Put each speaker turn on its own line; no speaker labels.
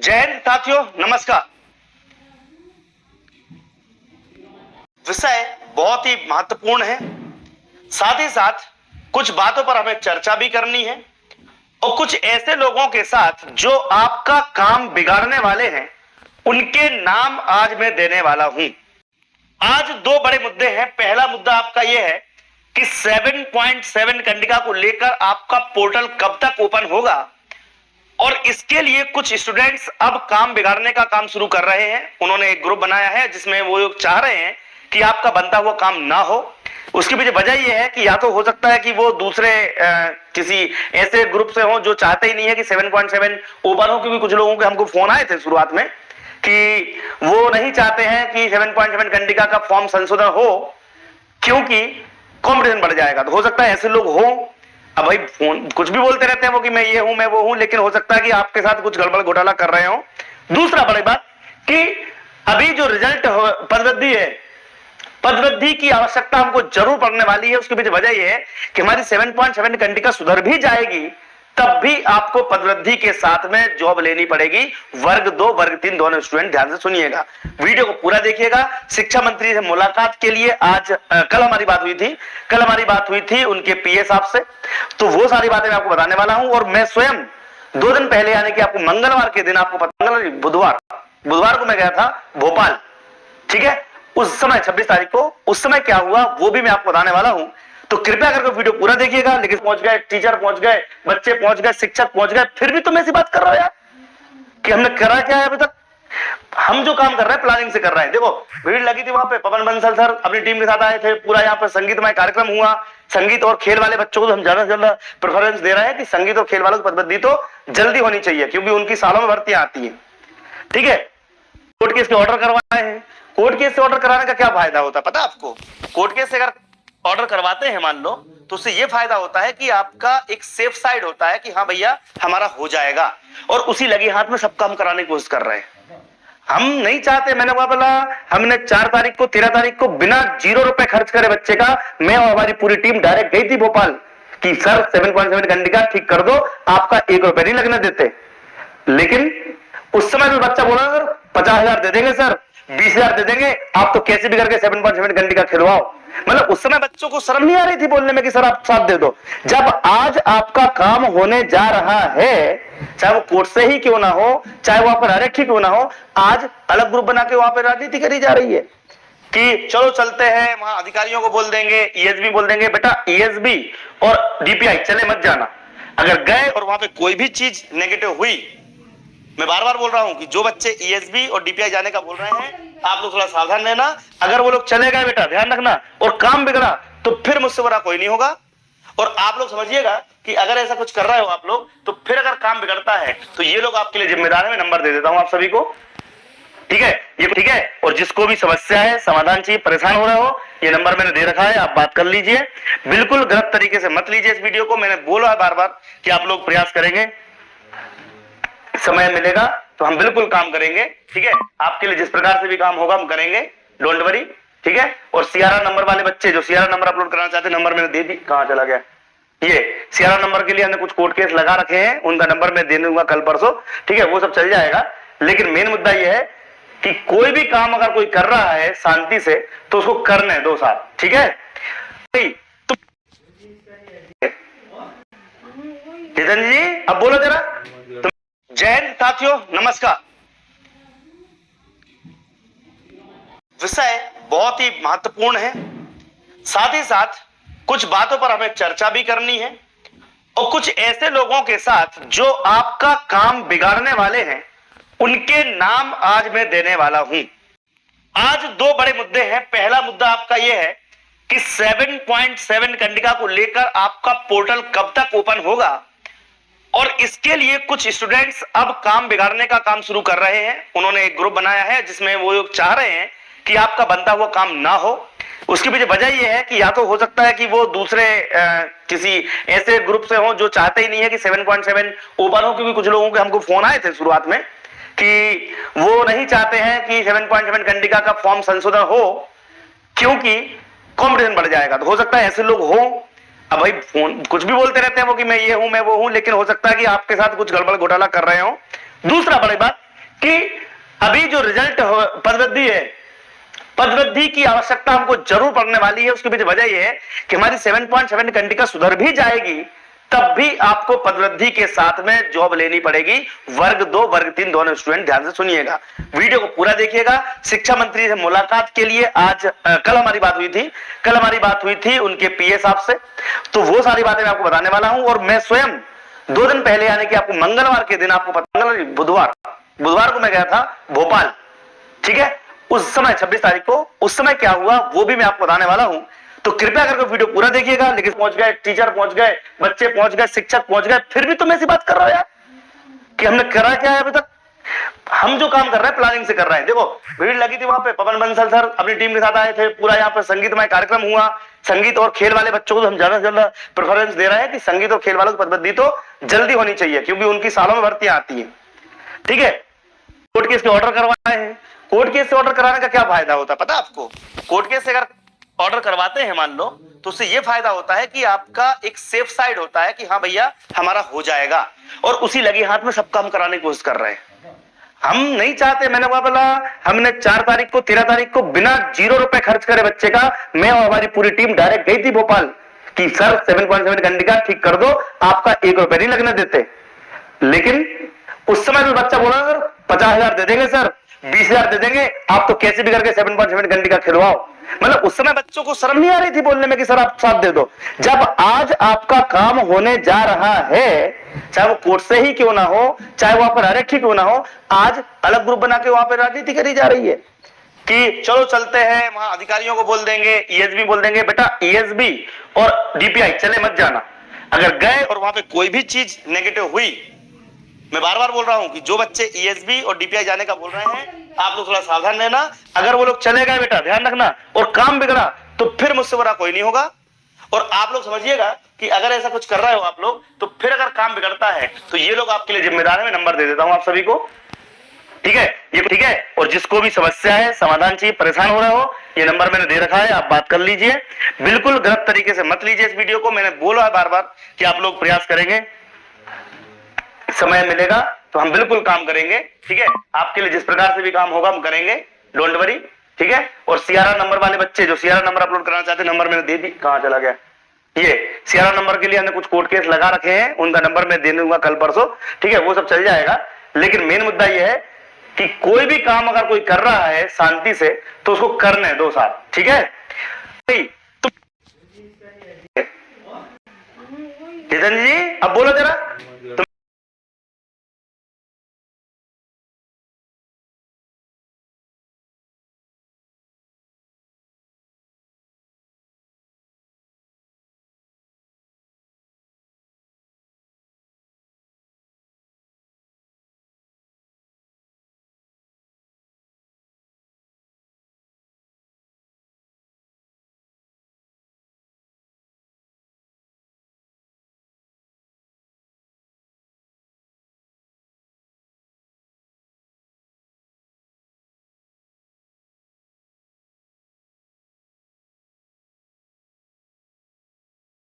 जय हिंद साथियों, नमस्कार। विषय बहुत ही महत्वपूर्ण है, साथ ही साथ कुछ बातों पर हमें चर्चा भी करनी है और कुछ ऐसे लोगों के साथ जो आपका काम बिगाड़ने वाले हैं उनके नाम आज मैं देने वाला हूं। आज दो बड़े मुद्दे हैं। पहला मुद्दा आपका यह है कि 7.7 कंडिका को लेकर आपका पोर्टल कब तक ओपन होगा और इसके लिए कुछ स्टूडेंट्स अब काम बिगाड़ने का काम शुरू कर रहे हैं। उन्होंने एक ग्रुप बनाया है जिसमें वो लोग चाह रहे हैं कि आपका बनता हुआ काम ना हो। उसकी पीछे वजह यह है कि या तो हो सकता है कि वो दूसरे किसी ऐसे ग्रुप से हो जो चाहते ही नहीं है कि 7.7 ओपन हो, क्योंकि कुछ लोगों के हमको फोन आए थे शुरुआत में कि वो नहीं चाहते हैं कि 7.7 कंडिका का फॉर्म संशोधन हो क्योंकि कंपटीशन बढ़ जाएगा। तो हो सकता है ऐसे लोग हो। अब भाई फोन कुछ भी बोलते रहते हैं वो कि मैं ये हूं मैं वो हूं, लेकिन हो सकता है कि आपके साथ कुछ गड़बड़ घोटाला कर रहे हो। दूसरा बड़ी बात कि अभी जो रिजल्ट पदवृद्धि है, पदवृद्धि की आवश्यकता हमको जरूर पड़ने वाली है। उसके पीछे वजह यह है कि हमारी 7.7 कंडिका सुधर भी जाएगी तब भी आपको पदवृद्धि के साथ में जॉब लेनी पड़ेगी। वर्ग 2 वर्ग 3 दोनों स्टूडेंट ध्यान से सुनिएगा, वीडियो को पूरा देखिएगा। शिक्षा मंत्री से मुलाकात के लिए आज कल हमारी बात हुई थी उनके पीए साहब से, तो वो सारी बातें मैं आपको बताने वाला हूं। और मैं स्वयं 2 दिन पहले यानी कि आपको मंगलवार के दिन, आपको पता बुधवार को मैं गया था भोपाल, ठीक है। उस समय 26 तारीख को उस समय क्या हुआ वो भी मैं आपको बताने वाला हूं, तो कृपया करके वीडियो पूरा देखिएगा। लेकिन पहुंच गए, टीचर पहुंच गए, बच्चे पहुंच गए, शिक्षक पहुंच गए, फिर भी तुम ऐसी बात कर रहे हो यार कि हमने करा क्या है अभी तक। हम जो काम कर रहे हैं प्लानिंग से कर रहे हैं। देखो भीड़ लगी थी वहां पे, पवन बंसल सर अपनी टीम के साथ आए थे, पूरा यहाँ पे संगीतमय कार्यक्रम हुआ। संगीत और खेल वाले बच्चों को तो हम ज्यादा से ज्यादा प्रेफरेंस दे रहे हैं कि संगीत और खेल वालों की पदवृद्धि तो जल्दी होनी चाहिए क्योंकि उनकी सालों में भर्तियां आती है, ठीक है। कोर्ट केस के ऑर्डर करवाए हैं। कोर्ट केस से ऑर्डर कराने का क्या फायदा होता है पता है आपको? कोर्ट केस से अगर ऑर्डर करवाते हैं मान लो, तो उससे यह फायदा होता है कि आपका एक सेफ साइड होता है कि हाँ भैया हमारा हो जाएगा, और उसी लगे हाथ में सब काम कराने की कोशिश कर रहे हैं। हम नहीं चाहते। मैंने कहा बोला हमने 4 तारीख को 13 तारीख को बिना 0 रुपए खर्च करे बच्चे का, मैं और हमारी पूरी टीम डायरेक्ट गई थी भोपाल कि सर 7.7 कंडिका ठीक कर दो, आपका 1 रुपए नहीं लगने देते। लेकिन उस समय भी बच्चा बोला सर 50,000 दे देंगे, सर 20,000 दे देंगे, आप तो कैसे भी करके 7.7 कंडिका खिलवाओ। मतलब उस समय बच्चों को शर्म नहीं आ रही थी बोलने में कि सर आप साथ दे दो। जब आज आपका काम होने जा रहा है, चाहे वो कोर्ट से ही क्यों ना हो, चाहे वहां पर डायरेक्ट ही क्यों ना हो, आज अलग ग्रुप बना के वहां पर राजनीति करी जा रही है कि चलो चलते हैं वहां अधिकारियों को बोल देंगे, ईएसबी बोल देंगे। बेटा ईएसबी और डीपीआई चले मत जाना। अगर गए और वहां पे कोई भी चीज नेगेटिव हुई, मैं बार बार बोल रहा हूं कि जो बच्चे ईएसबी और डीपीआई जाने का बोल रहे हैं आप लोग थोड़ा सावधान रहना। अगर वो लोग चले गए बेटा ध्यान रखना और काम बिगड़ा तो फिर मुझसे बड़ा कोई नहीं होगा। और आप लोग समझिएगा कि अगर ऐसा कुछ कर रहे हो आप लोग, तो फिर अगर काम बिगड़ता है तो ये लोग आपके लिए जिम्मेदार है। मैं नंबर दे देता हूं आप सभी को, ठीक है, ये ठीक है। और जिसको भी समस्या है, समाधान चाहिए, परेशान हो रहे हो, ये नंबर मैंने दे रखा है, आप बात कर लीजिए। बिल्कुल गलत तरीके से मत लीजिए इस वीडियो को। मैंने बोला है बार बार कि आप लोग प्रयास करेंगे, समय मिलेगा तो हम बिल्कुल काम करेंगे, ठीक है। आपके लिए जिस प्रकार से भी काम होगा हम करेंगे, डोंट वरी, ठीक है। और सीआरआर नंबर वाले बच्चे जो सीआरआर नंबर अपलोड कराना चाहते हैं, नंबर मैंने दे दी, कहां चला गया ये सीआरआर नंबर के लिए हमने कुछ कोर्ट केस लगा रखे हैं, उनका नंबर मैं दे दूंगा कल परसों, ठीक है, वो सब चल जाएगा। लेकिन मेन मुद्दा यह है कि कोई भी काम अगर कोई कर रहा है शांति से तो उसको करने दो साथ, ठीक है। तो जितेंद्र जी अब बोलो जरा। जय हिंद साथियों, नमस्कार। विषय बहुत ही महत्वपूर्ण है, साथ ही साथ कुछ बातों पर हमें चर्चा भी करनी है और कुछ ऐसे लोगों के साथ जो आपका काम बिगाड़ने वाले हैं उनके नाम आज मैं देने वाला हूं। आज दो बड़े मुद्दे हैं। पहला मुद्दा आपका यह है कि 7.7 कंडिका को लेकर आपका पोर्टल कब तक ओपन होगा और इसके लिए कुछ स्टूडेंट्स अब काम बिगाड़ने का काम शुरू कर रहे हैं। उन्होंने एक ग्रुप बनाया है जिसमें वो लोग चाह रहे हैं कि आपका बनता हुआ काम ना हो। उसके पीछे वजह यह है कि या तो हो सकता है कि वो दूसरे किसी ऐसे ग्रुप से हो जो चाहते ही नहीं है कि 7.7 ओपन हो, क्योंकि कुछ लोगों के हमको फोन आए थे शुरुआत में कि वो नहीं चाहते हैं कि 7.7 कंडिका का फॉर्म संशोधन हो क्योंकि कंपटीशन बढ़ जाएगा। तो हो सकता है ऐसे लोग हो। अब भाई फोन कुछ भी बोलते रहते हैं वो कि मैं ये हूं मैं वो हूं, लेकिन हो सकता है कि आपके साथ कुछ गड़बड़ घोटाला कर रहे हो। दूसरा बड़ी बात कि अभी जो रिजल्ट पदवृद्धि है, पदवृद्धि की आवश्यकता हमको जरूर पड़ने वाली है। उसके पीछे वजह यह है कि हमारी 7.7 घंटिका सुधर भी जाएगी, तब भी आपको पदवृद्धि के साथ में जॉब लेनी पड़ेगी। वर्ग 2 वर्ग 3 दोनों स्टूडेंट ध्यान से सुनिएगा, वीडियो को पूरा देखिएगा। शिक्षा मंत्री से मुलाकात के लिए आज कल हमारी बात हुई थी उनके पीए साहब से, तो वो सारी बातें मैं आपको बताने वाला हूं। और मैं स्वयं 2 दिन पहले यानी कि आपको मंगलवार के दिन, आपको पता, बुधवार को मैं गया था भोपाल, ठीक है, उस समय 26 तारीख को, उस समय क्या हुआ वो भी मैं आपको बताने वाला हूं। तो कृपया करके वीडियो पूरा देखिएगा। लेकिन पहुंच गए, टीचर पहुंच गए, बच्चे पहुंच गए, शिक्षक पहुंच गए, फिर भी तुम ऐसी बात कर रहे हो यार कि हमने करा क्या है अभी तक। हम जो काम कर रहे हैं प्लानिंग से कर रहे हैं। देखो भीड़ लगी थी वहां पे, पवन बंसल सर अपनी टीम के साथ आए थे, पूरा यहाँ पे संगीतमय कार्यक्रम हुआ। संगीत और खेल वाले बच्चों को हम ज्यादा से ज्यादा प्रेफरेंस दे रहे हैं कि संगीत और खेल वालों की पदवृद्धि तो जल्दी होनी चाहिए, क्योंकि उनकी सालों में भर्तियां आती है, ठीक है। कोर्ट केस के ऑर्डर करवाए हैं। कोर्ट केस से ऑर्डर कराने का क्या फायदा होता है पता आपको? कोर्ट केस से अगर ऑर्डर करवाते हैं मान लो, तो उससे यह फायदा होता है कि आपका एक सेफ साइड होता है कि हाँ भैया हमारा हो जाएगा, और उसी लगी हाथ में सब काम कराने की कोशिश कर रहे हैं। हम नहीं चाहते, मैंने कहा बोला हमने 4 तारीख को 13 तारीख को बिना 0 रुपए खर्च करे बच्चे का, मैं और हमारी पूरी टीम डायरेक्ट गई थी भोपाल कि सर 7.7 घंटिका ठीक कर दो, आपका 1 रुपए नहीं लगने देते। लेकिन उस समय भी बच्चा बोला सर 50,000 दे देंगे, सर 20,000 दे देंगे, आप तो कैसे भी करके 7.7 घंटिका खिलवाओ। मतलब उस समय बच्चों को शर्म नहीं आ रही थी बोलने में कि सर आप साथ दे दो। जब आज आपका काम होने जा रहा है, चाहे वो कोर्ट से ही क्यों ना हो, चाहे वहां पर डायरेक्ट ही क्यों ना हो, आज अलग ग्रुप बना के वहां पर राजनीति करी जा रही है कि चलो चलते हैं वहां अधिकारियों को बोल देंगे, ईएसबी बोल देंगे। बेटा ईएसबी और डीपीआई चले मत जाना। अगर गए और वहां पे कोई भी चीज नेगेटिव हुई, मैं बार बार बोल रहा हूं कि जो बच्चे ईएसबी और डीपीआई जाने का बोल रहे हैं, आप लोग थोड़ा सावधान रहना। अगर वो लोग चले गए बेटा ध्यान रखना, और काम बिगड़ा तो फिर मुझसे बड़ा कोई नहीं होगा। और आप लोग समझिएगा कि अगर ऐसा कुछ कर रहे हो आप लोग, तो फिर अगर काम बिगड़ता है तो ये लोग आपके लिए जिम्मेदार है। मैं नंबर दे देता हूं आप सभी को, ठीक है, ये ठीक है। और जिसको भी समस्या है, समाधान चाहिए, परेशान हो रहे हो, ये नंबर मैंने दे रखा है, आप बात कर लीजिए। बिल्कुल गलत तरीके से मत लीजिए इस वीडियो को। मैंने बोला है बार बार कि आप लोग प्रयास करेंगे, समय मिलेगा तो हम बिल्कुल काम करेंगे, ठीक है। आपके लिए जिस प्रकार से भी काम होगा हम करेंगे, डोंट वरी, ठीक है। और सीआरआर नंबर वाले बच्चे जो सीआरआर नंबर अपलोड कराना चाहते हैं, नंबर मैंने दे दी, कहां चला गया ये सीआरआर नंबर के लिए हमने कुछ कोर्ट केस लगा रखे हैं, उनका नंबर मैं दे दूंगा कल परसों, ठीक है, वो सब चल जाएगा। लेकिन मेन मुद्दा यह है कि कोई भी काम अगर कोई कर रहा है शांति से, तो उसको करने दो साथ, ठीक है। तो जी अब बोलो जरा।